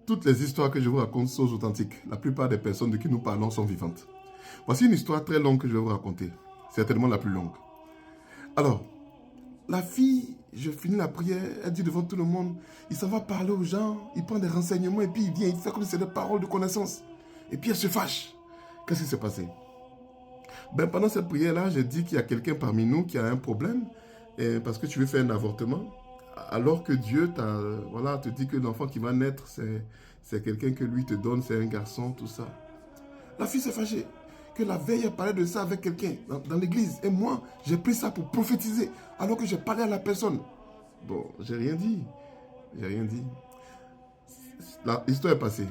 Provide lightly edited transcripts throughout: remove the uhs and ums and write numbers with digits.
toutes les histoires que je vous raconte sont authentiques. La plupart des personnes de qui nous parlons sont vivantes. Voici une histoire très longue que je vais vous raconter. Certainement la plus longue. Alors, la fille, je finis la prière, elle dit devant tout le monde, il s'en va parler aux gens, il prend des renseignements et puis il vient, il fait comme si c'était des paroles de connaissance. Et puis elle se fâche. Qu'est-ce qui s'est passé? Ben, pendant cette prière-là, j'ai dit qu'il y a quelqu'un parmi nous qui a un problème parce que tu veux faire un avortement, alors que Dieu voilà, te dit que l'enfant qui va naître, c'est quelqu'un que lui te donne, c'est un garçon, tout ça. La fille s'est fâchée que la veille, elle parlait de ça avec quelqu'un dans l'église. Et moi, j'ai pris ça pour prophétiser, alors que j'ai parlé à la personne. Bon, j'ai rien dit. J'ai rien dit. L'histoire est passée.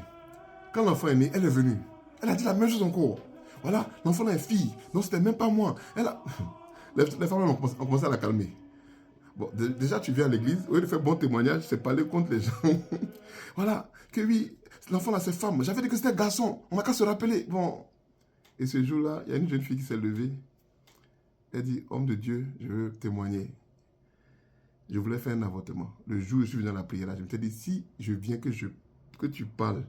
Quand l'enfant est né, elle est venue. Elle a dit la même chose encore. Voilà, l'enfant est fille. Non, c'était même pas moi. Elle a... Les femmes ont commencé à la calmer. Bon, déjà, tu viens à l'église, au lieu de faire bon témoignage, c'est parler contre les gens. Voilà, que oui, l'enfant là, c'est femme. J'avais dit que c'était garçon. On n'a qu'à se rappeler. Bon, et ce jour-là, il y a une jeune fille qui s'est levée. Elle dit, homme de Dieu, je veux témoigner. Je voulais faire un avortement. Le jour où je suis venu dans la prière, là, je me suis dit, si je viens que tu parles,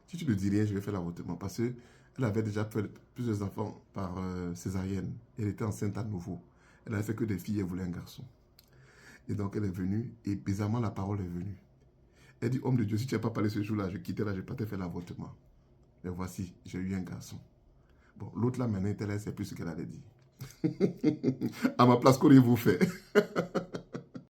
si tu ne dis rien, je vais faire l'avortement. Parce qu'elle avait déjà fait plusieurs enfants par césarienne. Elle était enceinte à nouveau. Elle n'avait fait que des filles, elle voulait un garçon. Et donc elle est venue, et bizarrement la parole est venue. Elle dit, homme de Dieu, si tu n'as pas parlé ce jour-là, je quittais là, je partais faire l'avortement. Mais voici, j'ai eu un garçon. Bon, l'autre là, maintenant, elle ne sait plus ce qu'elle allait dire. À ma place, qu'auriez-vous fait?